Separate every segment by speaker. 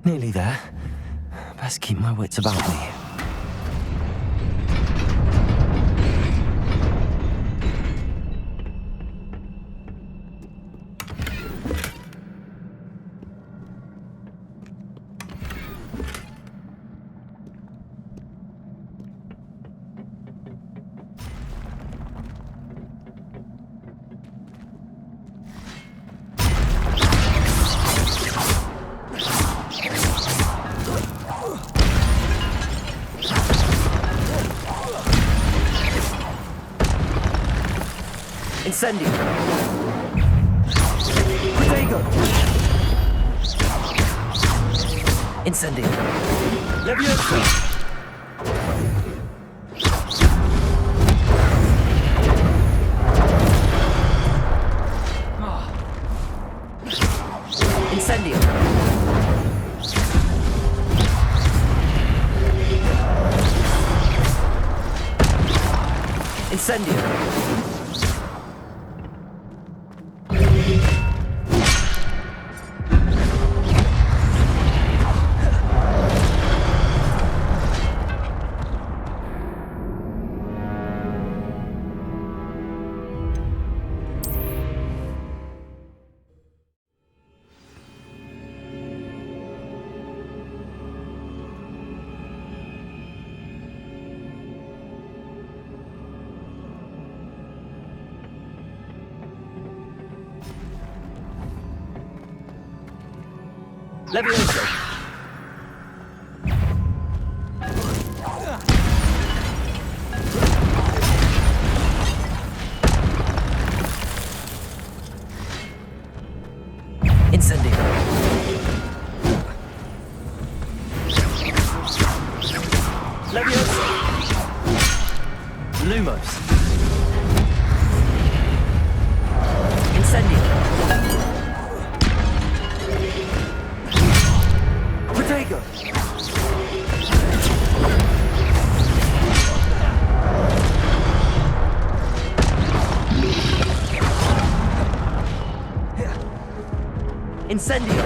Speaker 1: Nearly there. Best keep my wits about me.
Speaker 2: Incendio! Protego! Incendio! Leviosa! Incendio! Incendio! Leviosa! Incendio! Leviosa! Lumos! Incendio! Protego! Incendio!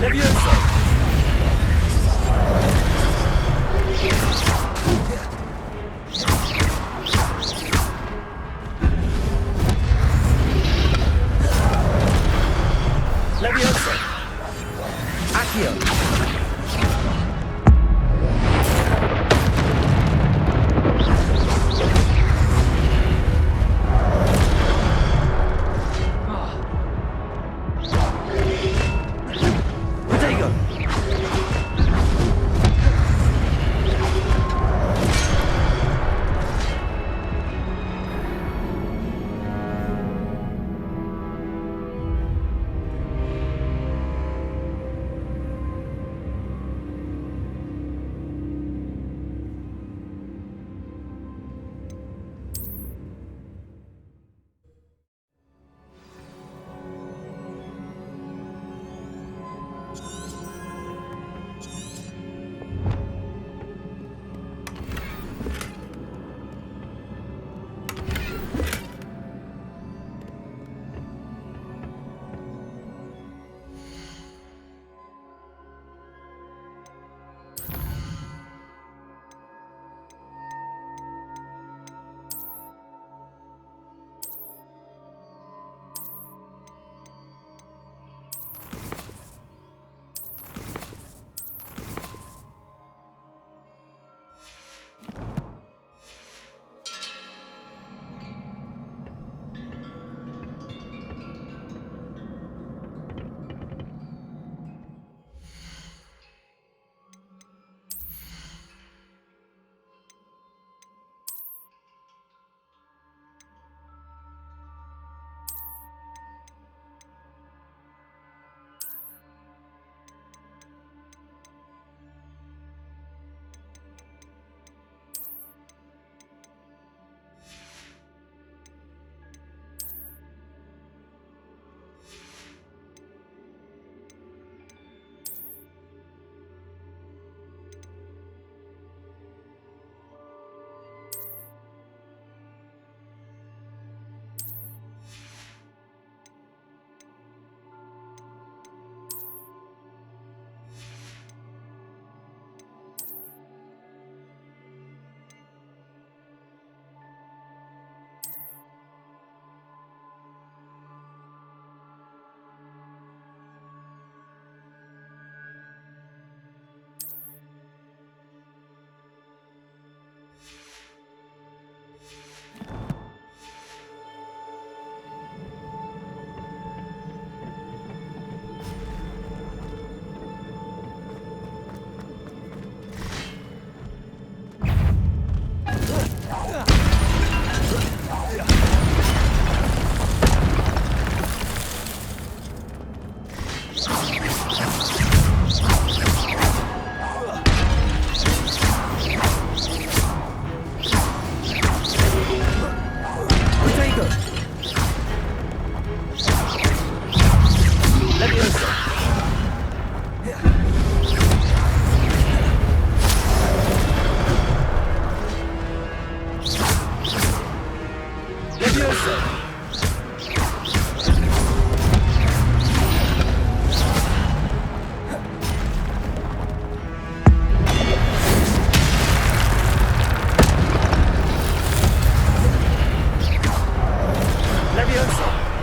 Speaker 2: Levioso! Levioso! Accio! Protego!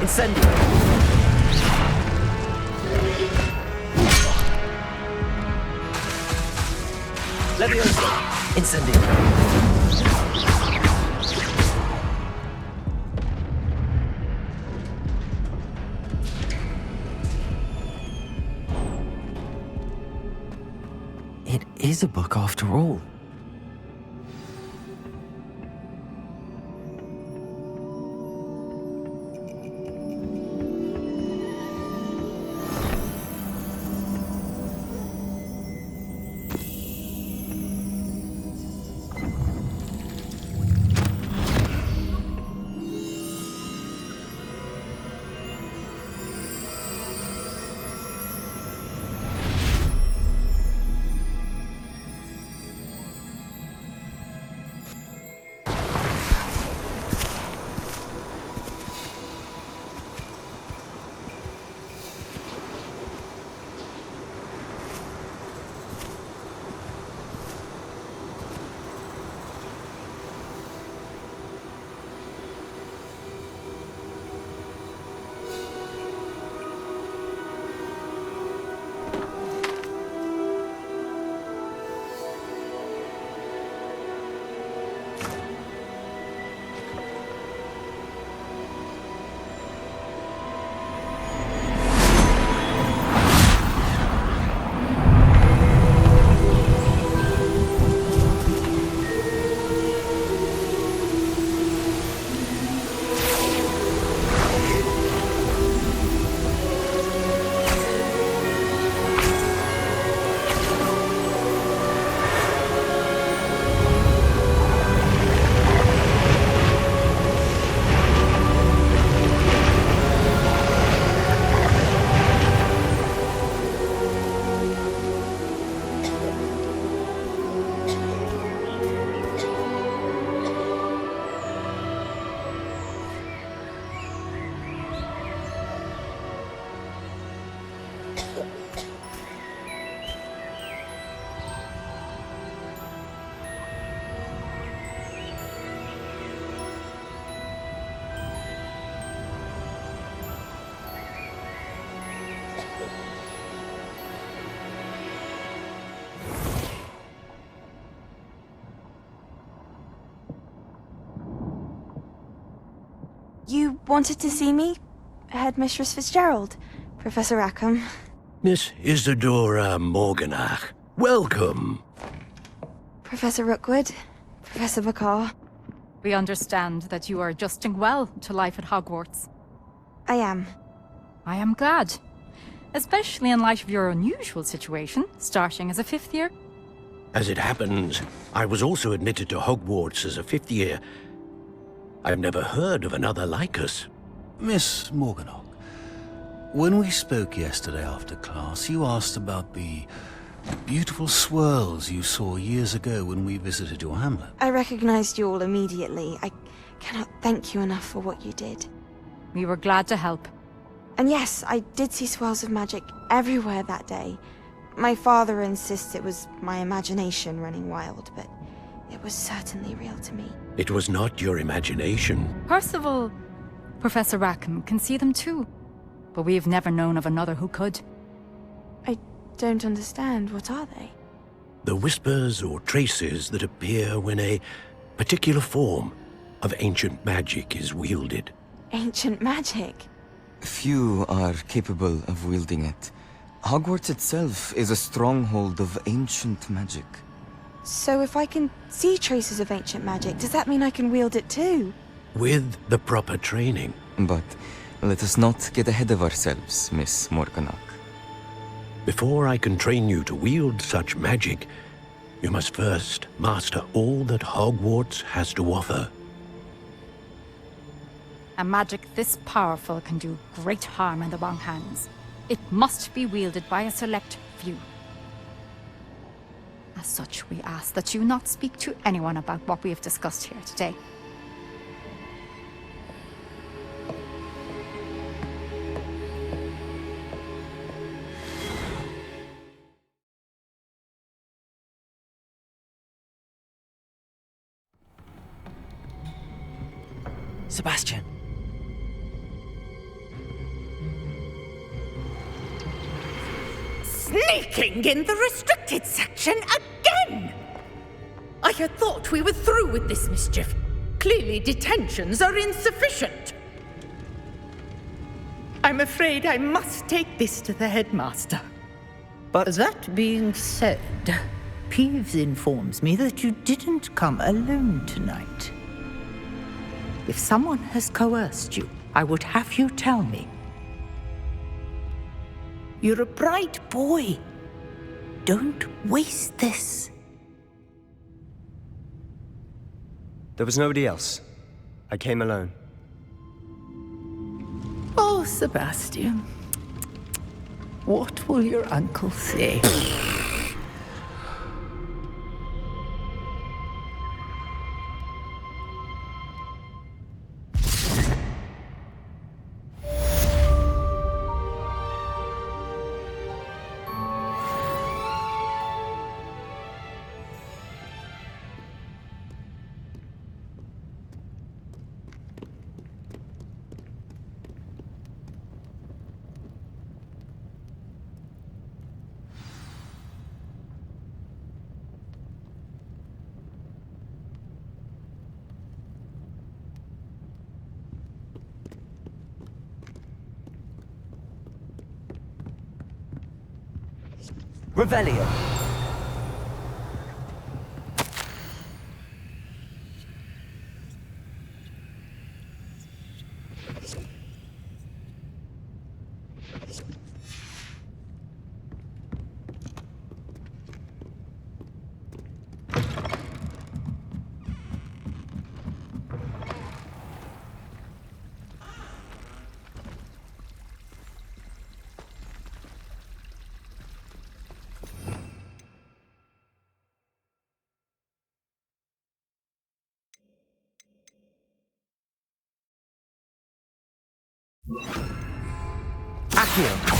Speaker 2: Incendio! Levioso! Incendio!
Speaker 1: It is a book after all.
Speaker 3: You wanted to see me? Headmistress Fitzgerald? Professor Rackham?
Speaker 4: Miss Isadora Morganach, welcome.
Speaker 3: Professor Rookwood? Professor Bakar?
Speaker 5: We understand that you are adjusting well to life at Hogwarts.
Speaker 3: I am.
Speaker 5: I am glad. Especially in light of your unusual situation, starting as a 5th year.
Speaker 4: As it happens, I was also admitted to Hogwarts as a 5th year. I've never heard of another like us.
Speaker 6: Miss Morganach, when we spoke yesterday after class, you asked about the beautiful swirls you saw years ago when we visited your hamlet.
Speaker 3: I recognized you all immediately. I cannot thank you enough for what you did.
Speaker 5: We were glad to help.
Speaker 3: And yes, I did see swirls of magic everywhere that day. My father insists it was my imagination running wild, but it was certainly real to me.
Speaker 4: It was not your imagination.
Speaker 5: Percival, Professor Rackham can see them too. But we've never known of another who could.
Speaker 3: I don't understand. What are they?
Speaker 4: The whispers or traces that appear when a particular form of ancient magic is wielded.
Speaker 3: Ancient magic?
Speaker 1: Few are capable of wielding it. Hogwarts itself is a stronghold of ancient magic.
Speaker 3: So if I can see traces of ancient magic, does that mean I can wield it too?
Speaker 4: With the proper training.
Speaker 1: But let us not get ahead of ourselves, Miss Morganach.
Speaker 4: Before I can train you to wield such magic, you must first master all that Hogwarts has to offer.
Speaker 5: A magic this powerful can do great harm in the wrong hands. It must be wielded by a select few. As such, we ask that you not speak to anyone about what we have discussed here today.
Speaker 2: Sebastian.
Speaker 7: Sneaking in the restricted section again! I had thought we were through with this mischief. Clearly detentions are insufficient. I'm afraid I must take this to the headmaster.
Speaker 2: But that being said, Peeves informs me that you didn't come alone tonight. If someone has coerced you, I would have you tell me. You're a bright boy. Don't waste this.
Speaker 8: There was nobody else. I came alone.
Speaker 2: Oh, Sebastian. What will your uncle say? Revelio. Accio.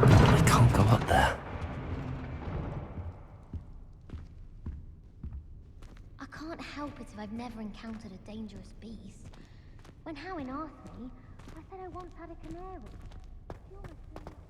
Speaker 6: I can't go up there.
Speaker 9: I can't help it if I've never encountered a dangerous beast. When Howin asked me, I said I once had a canary. She almost threw me off.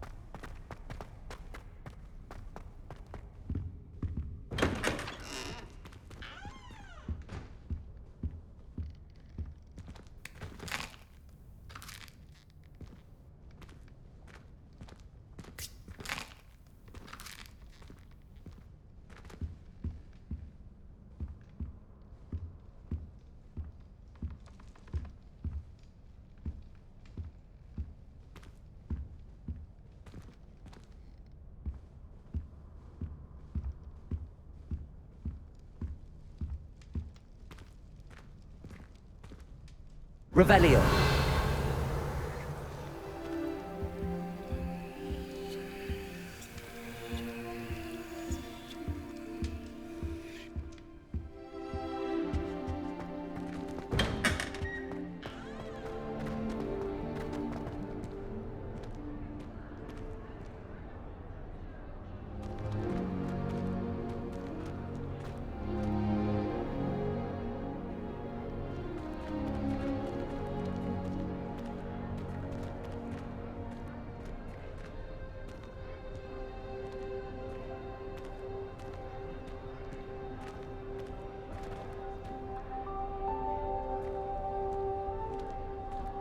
Speaker 8: Revelio.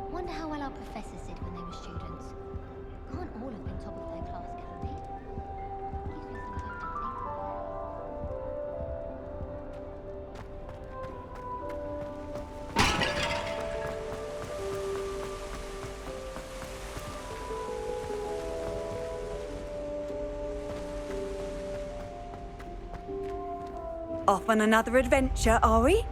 Speaker 9: Wonder how well our professors did when they were students. Can't all have been top of their class, can they? Gives me some time to think.
Speaker 10: Off on another adventure, are we?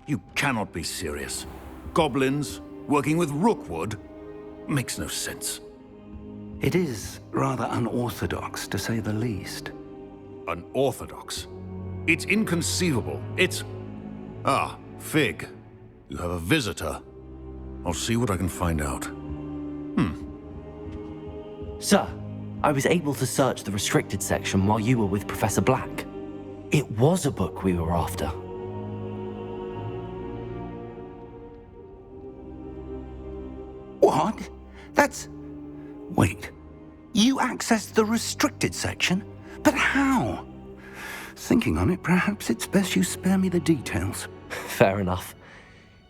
Speaker 6: You cannot be serious. Goblins working with Rookwood? Makes no sense.
Speaker 11: It is rather unorthodox, to say the least.
Speaker 6: Unorthodox? It's inconceivable. It's... Ah, Fig. You have a visitor. I'll see what I can find out.
Speaker 12: Sir, I was able to search the restricted section while you were with Professor Black. It was a book we were after.
Speaker 11: What? That's... Wait. You accessed the restricted section? But how? Thinking on it, perhaps it's best you spare me the details.
Speaker 12: Fair enough.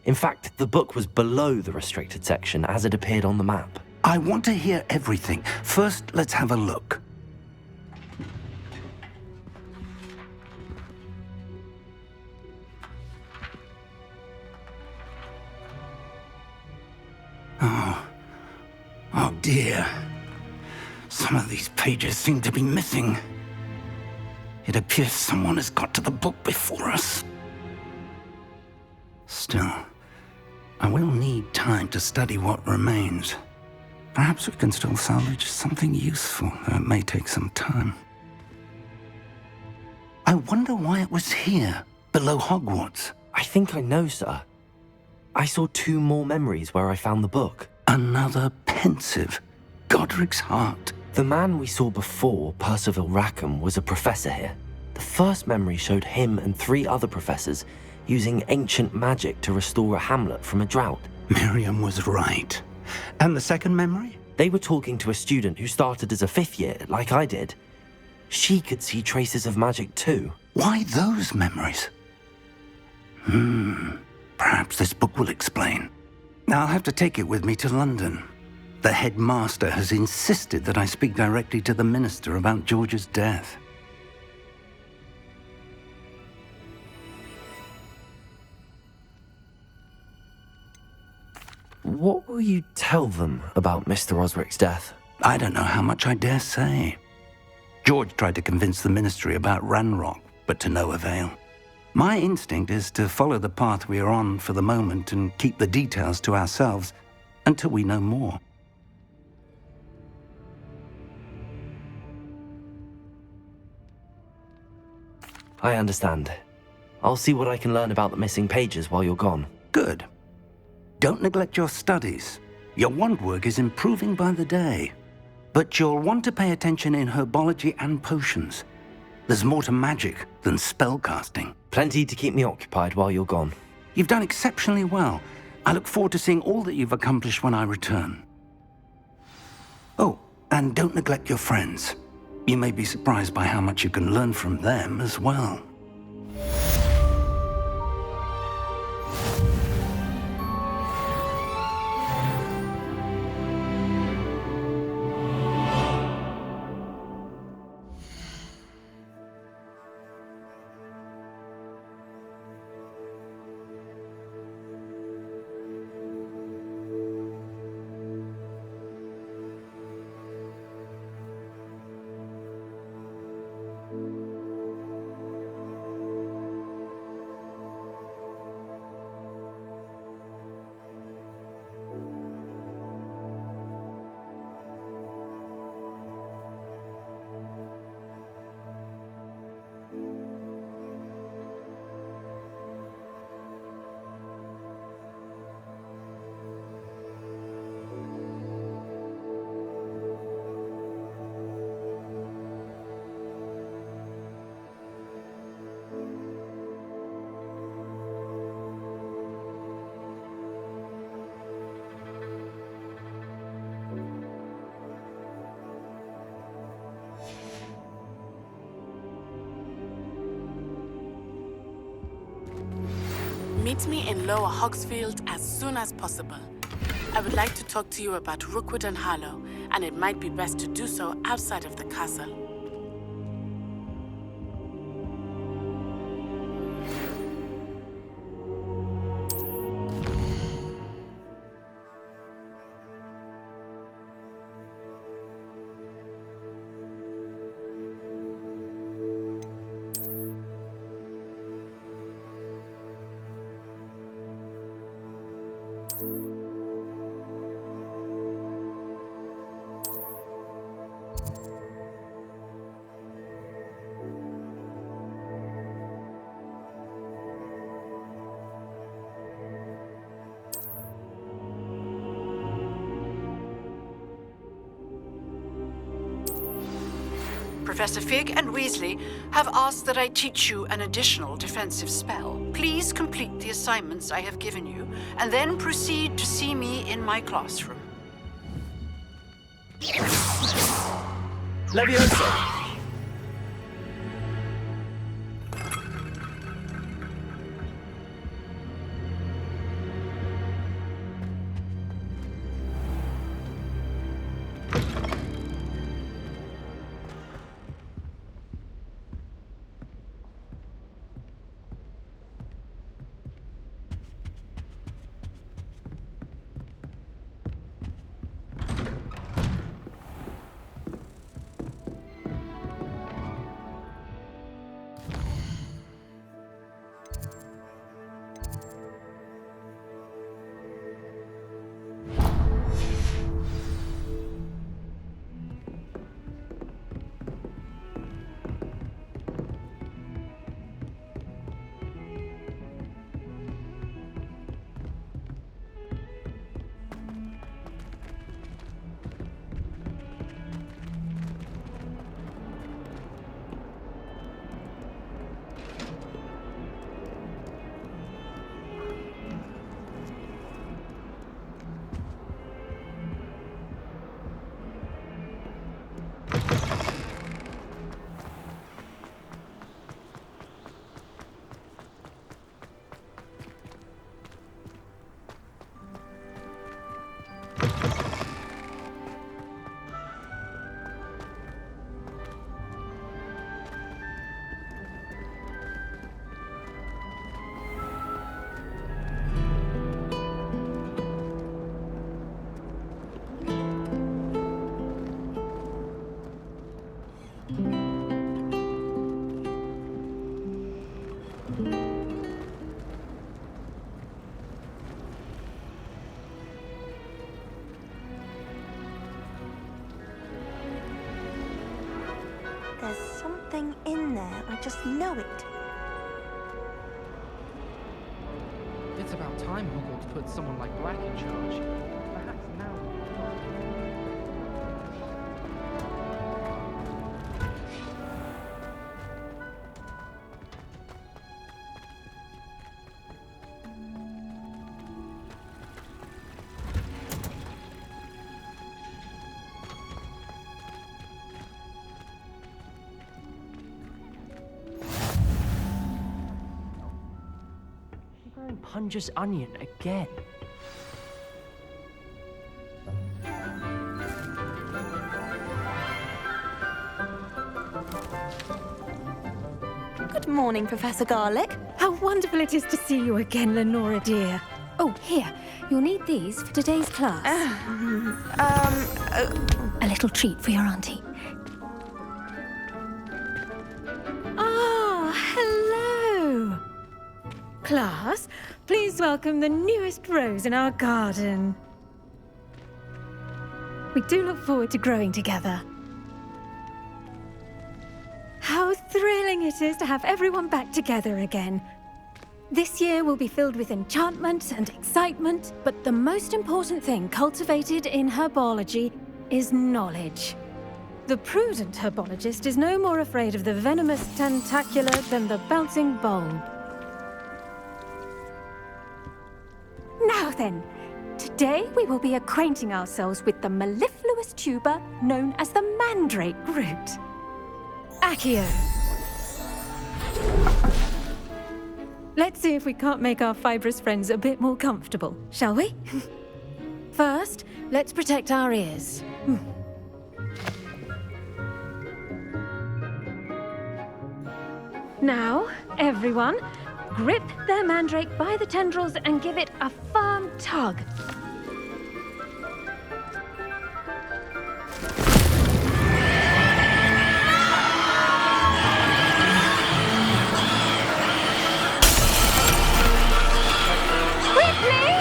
Speaker 12: In fact, the book was below the restricted section as it appeared on the map.
Speaker 11: I want to hear everything. First, let's have a look. Oh dear. Some of these pages seem to be missing. It appears someone has got to the book before us. Still, I will need time to study what remains. Perhaps we can still salvage something useful, though it may take some time. I wonder why it was here, below Hogwarts.
Speaker 12: I think I know, sir. I saw 2 more memories where I found the book.
Speaker 11: Another pensive. Godric's heart.
Speaker 12: The man we saw before, Percival Rackham, was a professor here. The first memory showed him and 3 other professors using ancient magic to restore a hamlet from a drought.
Speaker 11: Miriam was right. And the second memory?
Speaker 12: They were talking to a student who started as a 5th year, like I did. She could see traces of magic too.
Speaker 11: Why those memories? Perhaps this book will explain. I'll have to take it with me to London. The headmaster has insisted that I speak directly to the minister about George's death.
Speaker 12: What will you tell them about Mr. Osric's death?
Speaker 11: I don't know how much I dare say. George tried to convince the ministry about Ranrock, but to no avail. My instinct is to follow the path we are on for the moment and keep the details to ourselves until we know more.
Speaker 12: I understand. I'll see what I can learn about the missing pages while you're gone.
Speaker 11: Good. Don't neglect your studies. Your wand work is improving by the day. But you'll want to pay attention in herbology and potions. There's more to magic than spellcasting.
Speaker 12: Plenty to keep me occupied while you're gone.
Speaker 11: You've done exceptionally well. I look forward to seeing all that you've accomplished when I return. Oh, and don't neglect your friends. You may be surprised by how much you can learn from them as well.
Speaker 13: Meet me in Lower Hogsfield as soon as possible. I would like to talk to you about Rookwood and Harlow, and it might be best to do so outside of the castle.
Speaker 14: Professor Fig and Weasley have asked that I teach you an additional defensive spell. Please complete the assignments I have given you, and then proceed to see me in my classroom.
Speaker 8: Leviosa!
Speaker 3: There's something in there. I just know it.
Speaker 15: It's about time Hogwarts put someone like Black in charge. Perhaps now.
Speaker 12: Punja's onion again.
Speaker 10: Good morning, Professor Garlick.
Speaker 16: How wonderful it is to see you again, Lenora dear.
Speaker 9: Oh, here. You'll need these for today's class. A little treat for your auntie.
Speaker 16: Ah, hello. Class, please welcome the newest rose in our garden. We do look forward to growing together. How thrilling it is to have everyone back together again. This year will be filled with enchantment and excitement, but the most important thing cultivated in herbology is knowledge. The prudent herbologist is no more afraid of the venomous tentacula than the bouncing bulb. Now then, today we will be acquainting ourselves with the mellifluous tuber known as the mandrake root. Accio. Let's see if we can't make our fibrous friends a bit more comfortable, shall we? First, let's protect our ears. Now, everyone, grip their mandrake by the tendrils and give it a firm tug. Quickly!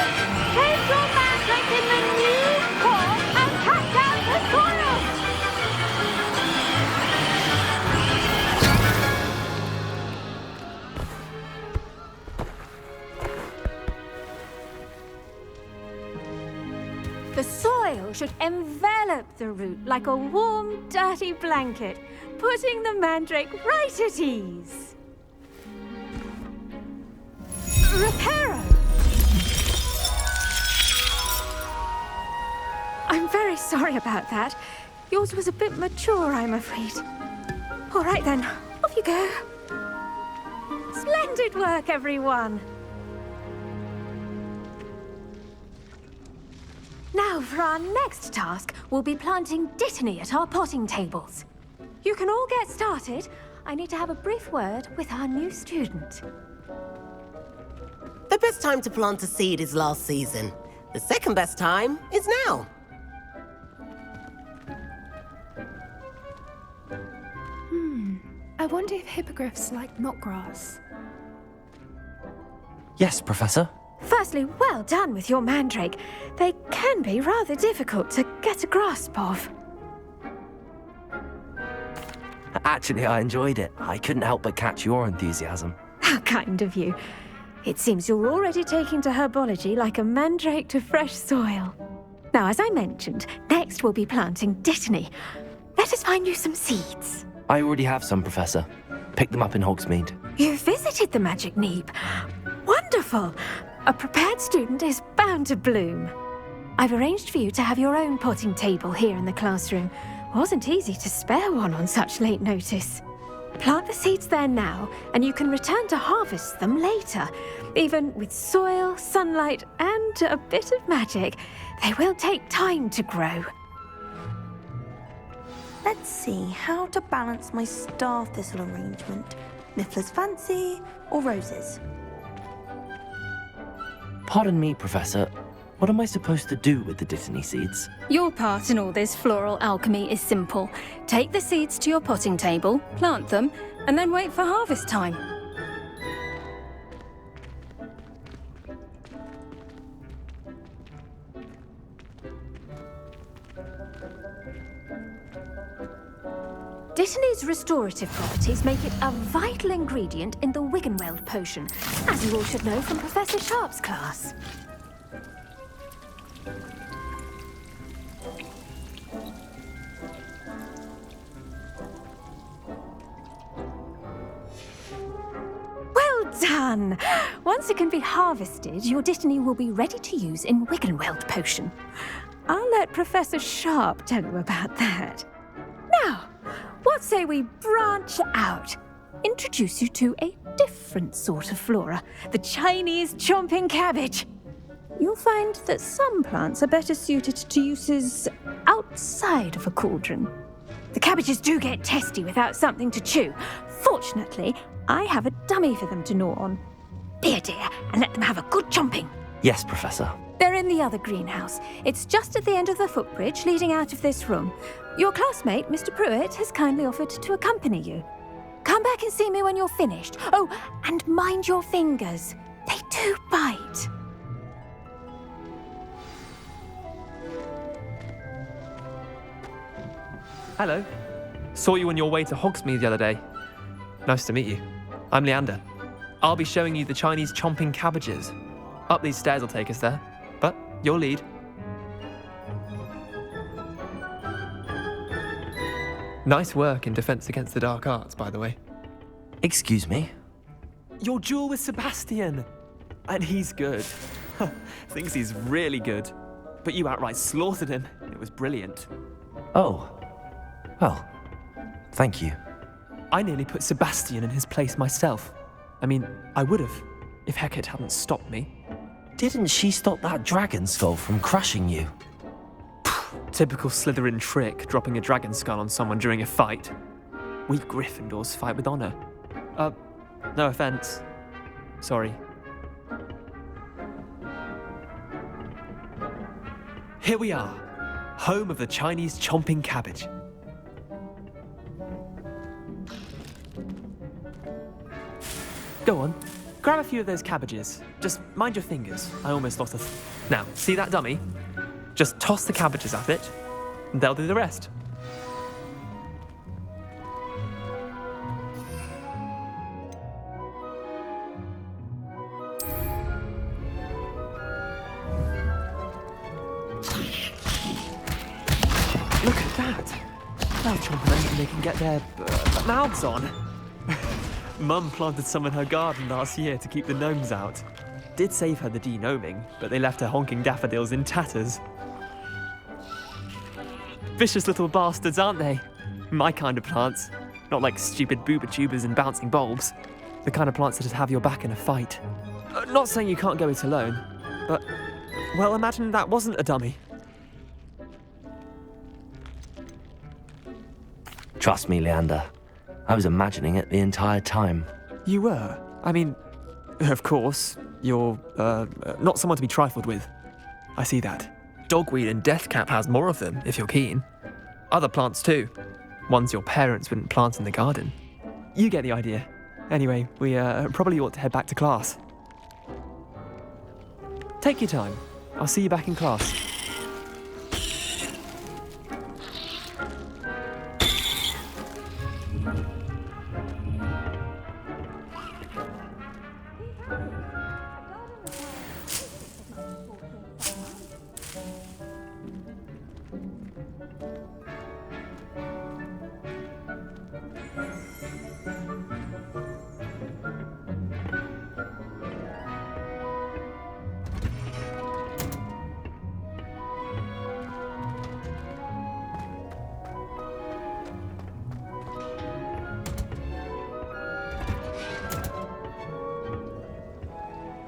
Speaker 16: Take your mandrake in the new core and cut down the soil! should envelop the root like a warm, dirty blanket, putting the mandrake right at ease. Reparo! I'm very sorry about that. Yours was a bit mature, I'm afraid. All right then, off you go. Splendid work, everyone. Now, for our next task, we'll be planting Dittany at our potting tables. You can all get started. I need to have a brief word with our new student.
Speaker 17: The best time to plant a seed is last season. The second best time is now.
Speaker 18: I wonder if hippogriffs like knotgrass.
Speaker 12: Yes, Professor.
Speaker 16: Firstly, well done with your mandrake. They can be rather difficult to get a grasp of.
Speaker 12: Actually, I enjoyed it. I couldn't help but catch your enthusiasm.
Speaker 16: How kind of you. It seems you're already taking to herbology like a mandrake to fresh soil. Now, as I mentioned, next we'll be planting Dittany. Let us find you some seeds.
Speaker 12: I already have some, Professor. Picked them up in Hogsmeade.
Speaker 16: You visited the Magic Neep. Wonderful! A prepared student is bound to bloom. I've arranged for you to have your own potting table here in the classroom. Wasn't easy to spare one on such late notice. Plant the seeds there now, and you can return to harvest them later. Even with soil, sunlight, and a bit of magic, they will take time to grow.
Speaker 10: Let's see how to balance my star thistle arrangement. Niffler's fancy or roses?
Speaker 12: Pardon me, Professor. What am I supposed to do with the Dittany seeds?
Speaker 16: Your part in all this floral alchemy is simple. Take the seeds to your potting table, plant them, and then wait for harvest time. Dittany's restorative properties make it a vital ingredient in the Wiggenweld potion, as you all should know from Professor Sharp's class. Well done! Once it can be harvested, your Dittany will be ready to use in Wiggenweld potion. I'll let Professor Sharp tell you about that. Now, what say we branch out? Introduce you to a different sort of flora, the Chinese chomping cabbage. You'll find that some plants are better suited to uses outside of a cauldron. The cabbages do get testy without something to chew. Fortunately, I have a dummy for them to gnaw on. Be a dear and let them have a good chomping.
Speaker 12: Yes, Professor.
Speaker 16: They're in the other greenhouse. It's just at the end of the footbridge leading out of this room. Your classmate, Mr. Pruitt, has kindly offered to accompany you. Come back and see me when you're finished. Oh, and mind your fingers. They do bite.
Speaker 15: Hello. Saw you on your way to Hogsmeade the other day. Nice to meet you. I'm Leander. I'll be showing you the Chinese chomping cabbages. Up these stairs will take us there, but you'll lead. Nice work in Defense Against the Dark Arts, by the way.
Speaker 12: Excuse me?
Speaker 15: Your duel with Sebastian! And he's good. Thinks he's really good. But you outright slaughtered him. It was brilliant.
Speaker 12: Oh. Well, thank you.
Speaker 15: I nearly put Sebastian in his place myself. I mean, I would have, if Hecate hadn't stopped me.
Speaker 12: Didn't she stop that dragon skull from crushing you?
Speaker 15: Typical Slytherin trick, dropping a dragon skull on someone during a fight. We Gryffindors fight with honor. No offense. Sorry. Here we are, home of the Chinese chomping cabbage. Go on, grab a few of those cabbages. Just mind your fingers. I almost lost Now, see that dummy? Just toss the cabbages at it, and they'll do the rest. they can get their mouths on. Mum planted some in her garden last year to keep the gnomes out. Did save her the de-gnoming, but they left her honking daffodils in tatters. Vicious little bastards, aren't they? My kind of plants. Not like stupid booba tubers and bouncing bulbs. The kind of plants that just have your back in a fight. Not saying you can't go it alone, but, well, imagine that wasn't a dummy.
Speaker 12: Trust me, Leander. I was imagining it the entire time.
Speaker 15: You were? I mean, of course, you're, not someone to be trifled with. I see that. Dogweed and deathcap has more of them, if you're keen. Other plants too. Ones your parents wouldn't plant in the garden. You get the idea. Anyway, we probably ought to head back to class. Take your time. I'll see you back in class.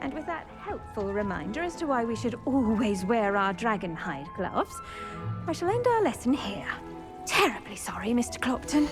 Speaker 16: And with that helpful reminder as to why we should always wear our dragon hide gloves, I shall end our lesson here. Terribly sorry, Mr. Clopton.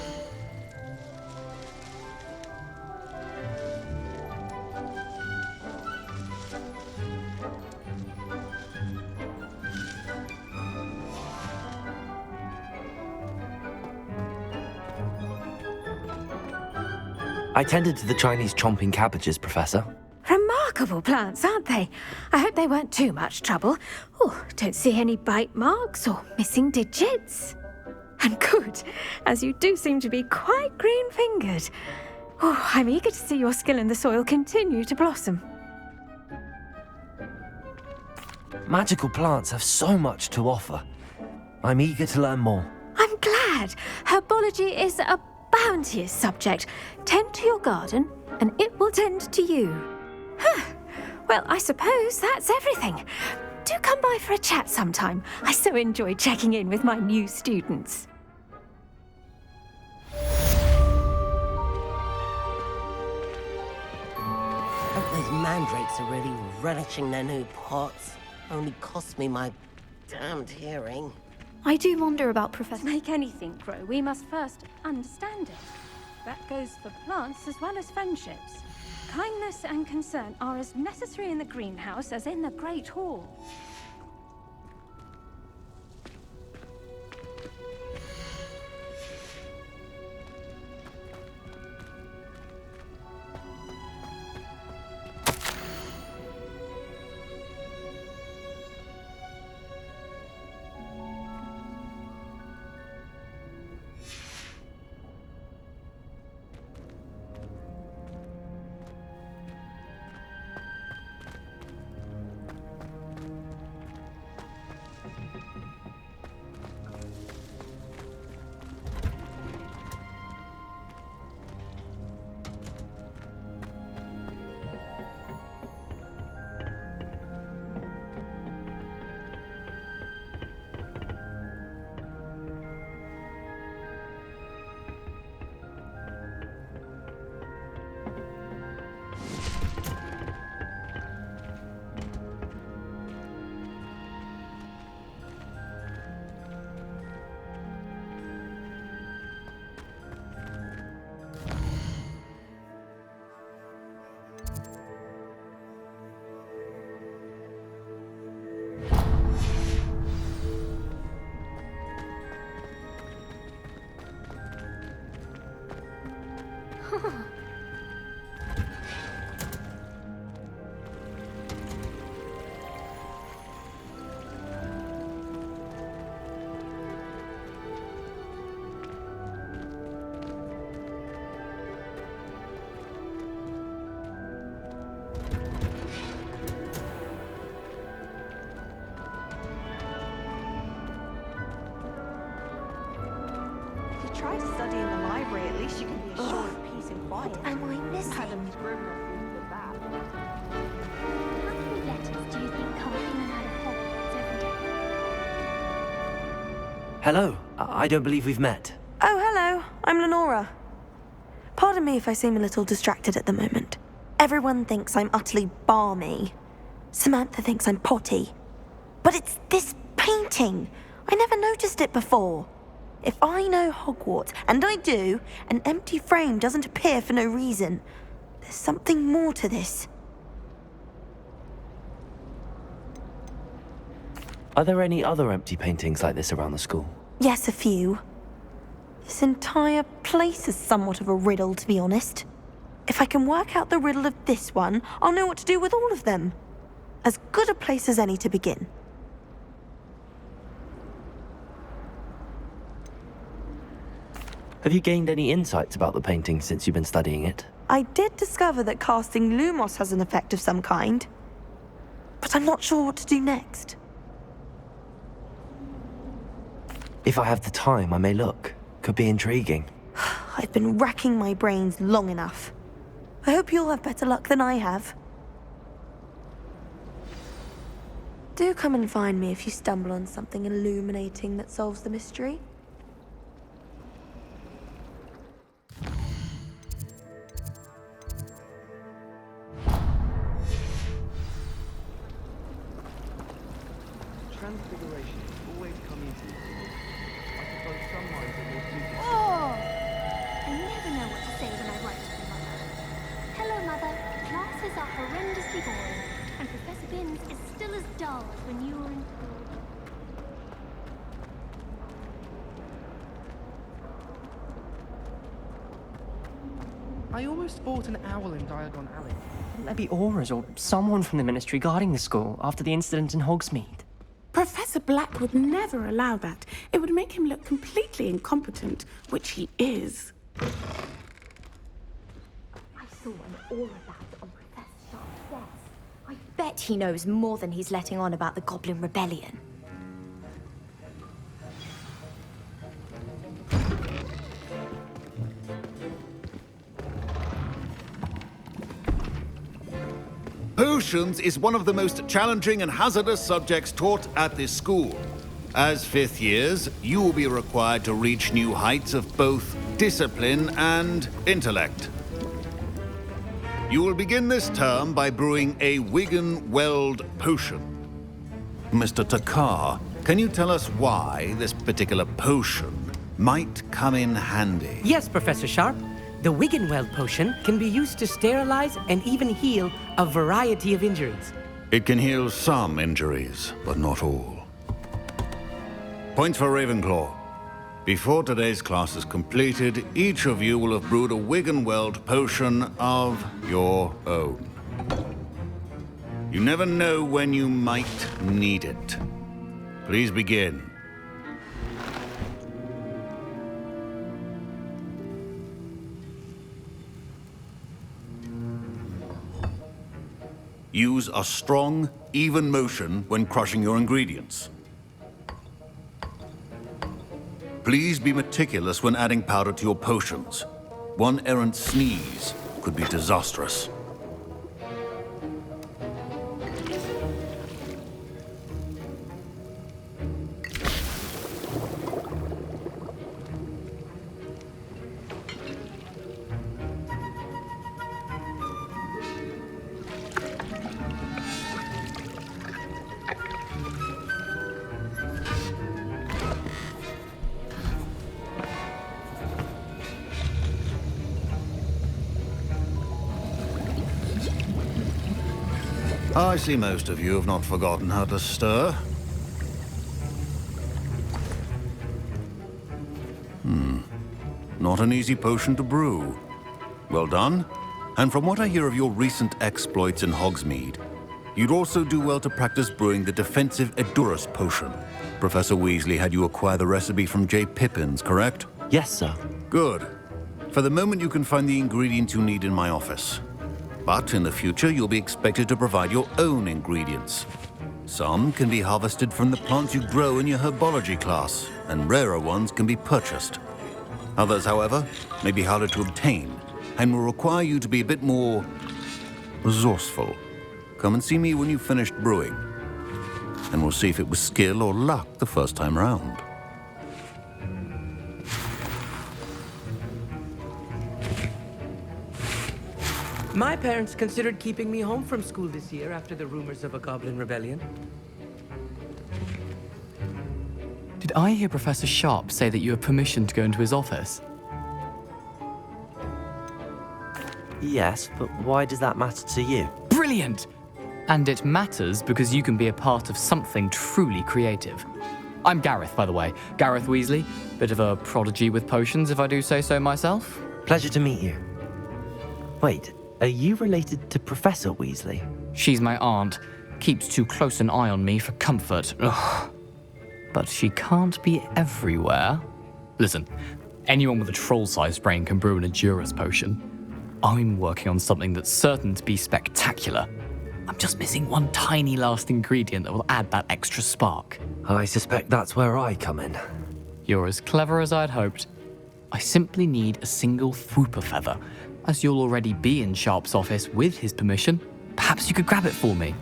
Speaker 12: I tended to the Chinese chomping cabbages, Professor.
Speaker 16: Remarkable plants, aren't they? I hope they weren't too much trouble. Oh, don't see any bite marks or missing digits. And good, as you do seem to be quite green-fingered. Oh, I'm eager to see your skill in the soil continue to blossom.
Speaker 12: Magical plants have so much to offer. I'm eager to learn more.
Speaker 16: I'm glad. Herbology is a bounteous subject. Tend to your garden, and it will tend to you. Huh. Well, I suppose that's everything. Do come by for a chat sometime. I so enjoy checking in with my new students.
Speaker 17: Hope those mandrakes are really relishing their new pots. Only cost me my damned hearing.
Speaker 16: I do wonder about Professor. To make anything grow, we must first understand it. That goes for plants as well as friendships. Kindness and concern are as necessary in the greenhouse as in the Great Hall.
Speaker 10: Try to study
Speaker 12: Hello. I don't believe we've met.
Speaker 10: Oh, hello. I'm Lenora. Pardon me if I seem a little distracted at the moment. Everyone thinks I'm utterly balmy. Samantha thinks I'm potty. But it's this painting. I never noticed it before. If I know Hogwarts, and I do, an empty frame doesn't appear for no reason. There's something more to this.
Speaker 12: Are there any other empty paintings like this around the school?
Speaker 10: Yes, a few. This entire place is somewhat of a riddle, to be honest. If I can work out the riddle of this one, I'll know what to do with all of them. As good a place as any to begin.
Speaker 12: Have you gained any insights about the painting since you've been studying it?
Speaker 10: I did discover that casting Lumos has an effect of some kind. But I'm not sure what to do next.
Speaker 12: If I have the time, I may look. Could be intriguing.
Speaker 10: I've been racking my brains long enough. I hope you'll have better luck than I have. Do come and find me if you stumble on something illuminating that solves the mystery.
Speaker 19: Transfiguration always come easy. I suppose some minds are more suited.
Speaker 9: Oh! I never know what to say when I write to my mother. Hello, Mother. Classes are horrendously boring, and Professor Binns is still as dull as when you were in school.
Speaker 19: I almost bought an owl in Diagon Alley.
Speaker 20: Wouldn't there be auras or someone from the Ministry guarding the school after the incident in Hogsmeade?
Speaker 13: Professor Black would never allow that. It would make him look completely incompetent, which he is.
Speaker 9: I saw an aura badge on Professor Sharp's desk. I bet he knows more than he's letting on about the Goblin Rebellion.
Speaker 21: Potions is one of the most challenging and hazardous subjects taught at this school. As fifth years, you will be required to reach new heights of both discipline and intellect. You will begin this term by brewing a Wigan-Weld potion. Mr. Takar, can you tell us why this particular potion might come in handy?
Speaker 22: Yes, Professor Sharp. The Wigan-Weld potion can be used to sterilize and even heal a variety of injuries.
Speaker 21: It can heal some injuries, but not all. Points for Ravenclaw. Before today's class is completed, each of you will have brewed a Wigan-Weld potion of your own. You never know when you might need it. Please begin. Use a strong, even motion when crushing your ingredients. Please be meticulous when adding powder to your potions. One errant sneeze could be disastrous. I see most of you have not forgotten how to stir. Not an easy potion to brew. Well done. And from what I hear of your recent exploits in Hogsmeade, you'd also do well to practice brewing the defensive Edurus potion. Professor Weasley had you acquire the recipe from J. Pippins, correct?
Speaker 12: Yes, sir.
Speaker 21: Good. For the moment, you can find the ingredients you need in my office. But in the future, you'll be expected to provide your own ingredients. Some can be harvested from the plants you grow in your herbology class, and rarer ones can be purchased. Others, however, may be harder to obtain, and will require you to be a bit more resourceful. Come and see me when you've finished brewing, and we'll see if it was skill or luck the first time round.
Speaker 22: My parents considered keeping me home from school this year after the rumors of a goblin rebellion.
Speaker 1: Did I hear Professor Sharp say that you have permission to go into his office?
Speaker 12: Yes, but why does that matter to you?
Speaker 1: Brilliant! And it matters because you can be a part of something truly creative. I'm Gareth, by the way. Gareth Weasley. Bit of a prodigy with potions, if I do say so myself.
Speaker 12: Pleasure to meet you. Wait, are you related to Professor Weasley?
Speaker 1: She's my aunt. Keeps too close an eye on me for comfort. Ugh. But she can't be everywhere. Listen, anyone with a troll-sized brain can brew an Edurus potion. I'm working on something that's certain to be spectacular. I'm just missing one tiny last ingredient that will add that extra spark.
Speaker 12: I suspect that's where I come in.
Speaker 1: You're as clever as I'd hoped. I simply need a single Fwooper feather. As you'll already be in Sharp's office with his permission, perhaps you could grab it for me.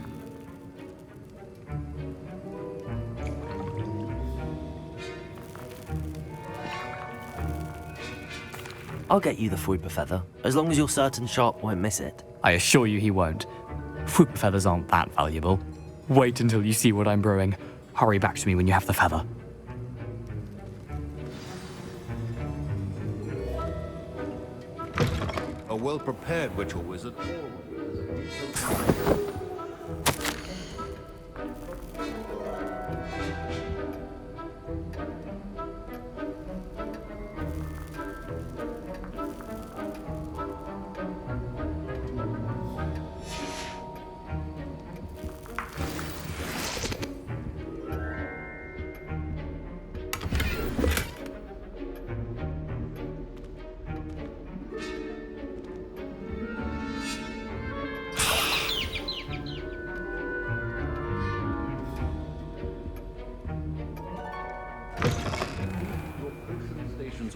Speaker 12: I'll get you the Fwooper feather, as long as you're certain Sharp won't miss it.
Speaker 1: I assure you he won't. Fwooper feathers aren't that valuable. Wait until you see what I'm brewing. Hurry back to me when you have the feather.
Speaker 21: A well-prepared witch or wizard.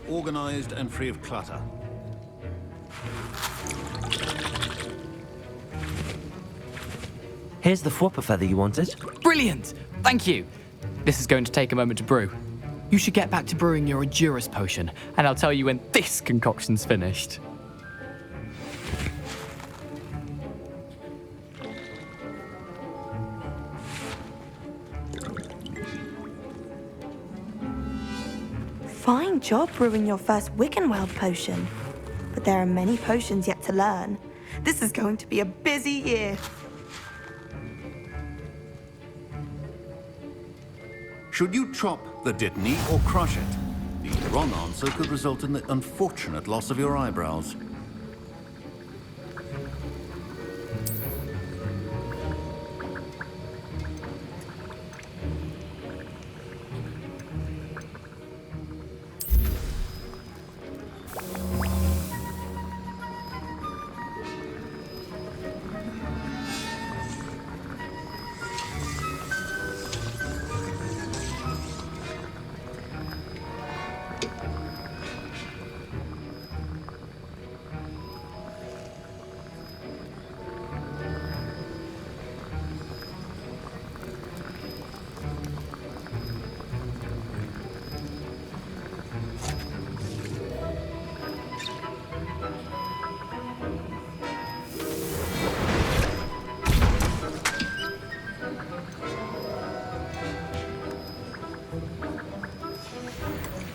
Speaker 21: Organized and free of clutter.
Speaker 12: Here's the Fwooper feather you wanted.
Speaker 1: Brilliant! Thank you! This is going to take a moment to brew. You should get back to brewing your Edurus potion, and I'll tell you when this concoction's finished.
Speaker 10: Fine job brewing your first Wiggenweld potion. But there are many potions yet to learn. This is going to be a busy year.
Speaker 21: Should you chop the Dittany or crush it? The wrong answer could result in the unfortunate loss of your eyebrows.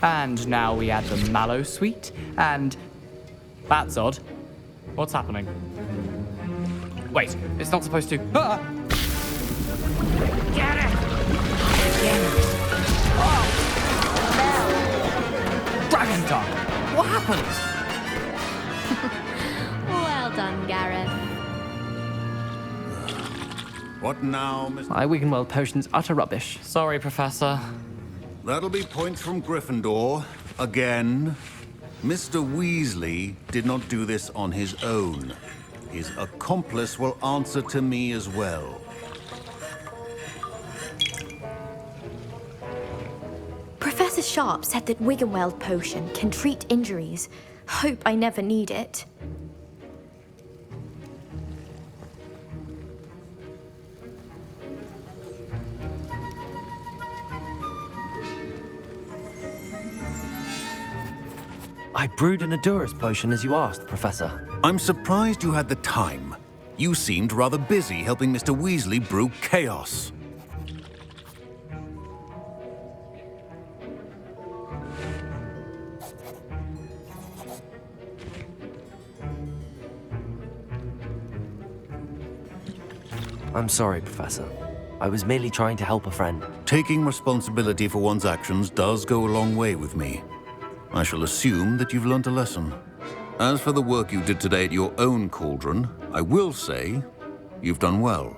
Speaker 1: And now we add the mallow sweet, and that's odd. What's happening? Wait, it's not supposed to. Ah!
Speaker 7: Get it!
Speaker 1: Dragon Tongue! What happened?
Speaker 9: Well done, Gareth.
Speaker 21: What now, Mr.
Speaker 20: My Wiggenweld potion's utter rubbish.
Speaker 1: Sorry, Professor.
Speaker 21: That'll be points from Gryffindor. Again. Mr. Weasley did not do this on his own. His accomplice will answer to me as well.
Speaker 4: Professor Sharp said that Wiggenweld potion can treat injuries. Hope I never need it.
Speaker 12: I brewed an Adurus potion as you asked, Professor.
Speaker 6: I'm surprised you had the time. You seemed rather busy helping Mr. Weasley brew chaos.
Speaker 12: I'm sorry, Professor. I was merely trying to help a friend.
Speaker 6: Taking responsibility for one's actions does go a long way with me. I shall assume that you've learnt a lesson. As for the work you did today at your own cauldron, I will say you've done well.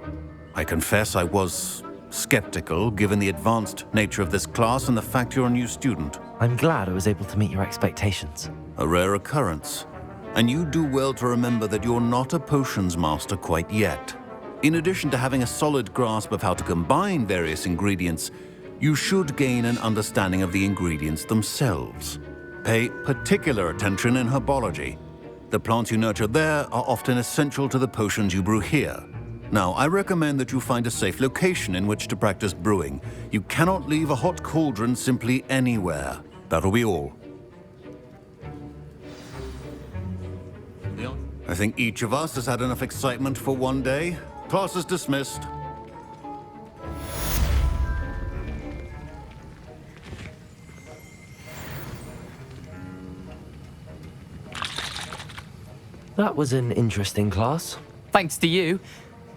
Speaker 6: I confess I was skeptical, given the advanced nature of this class and the fact you're a new student.
Speaker 12: I'm glad I was able to meet your expectations.
Speaker 6: A rare occurrence. And you do well to remember that you're not a potions master quite yet. In addition to having a solid grasp of how to combine various ingredients, you should gain an understanding of the ingredients themselves. Pay particular attention in herbology. The plants you nurture there are often essential to the potions you brew here. Now, I recommend that you find a safe location in which to practice brewing. You cannot leave a hot cauldron simply anywhere. That'll be all. I think each of us has had enough excitement for one day. Class is dismissed.
Speaker 12: That was an interesting class.
Speaker 1: Thanks to you.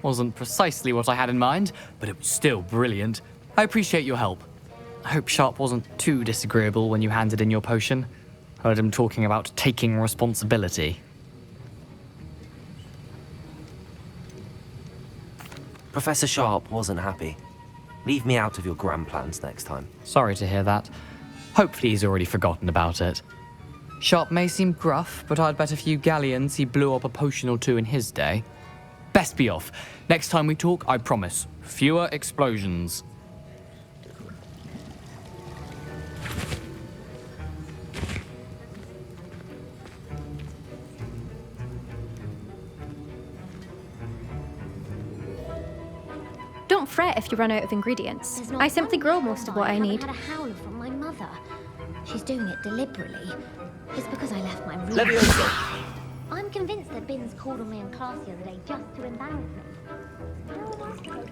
Speaker 1: Wasn't precisely what I had in mind, but it was still brilliant. I appreciate your help. I hope Sharp wasn't too disagreeable when you handed in your potion. Heard him talking about taking responsibility.
Speaker 12: Professor Sharp wasn't happy. Leave me out of your grand plans next time.
Speaker 1: Sorry to hear that. Hopefully he's already forgotten about it. Sharp may seem gruff, but I'd bet a few galleons he blew up a potion or two in his day. Best be off. Next time we talk, I promise, fewer explosions.
Speaker 4: Don't fret if you run out of ingredients. I simply grow most of what I need.
Speaker 9: I haven't had a howler from my mother. She's doing it deliberately. It's because I left my room.
Speaker 11: Leviosa!
Speaker 9: I'm convinced that Binns called on me in class the other day just to embarrass me. No one else knows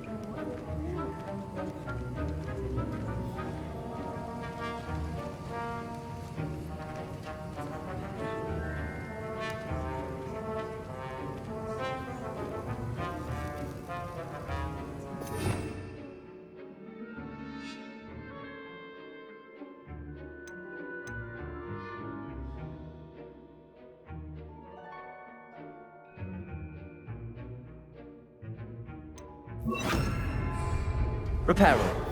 Speaker 12: Reparo.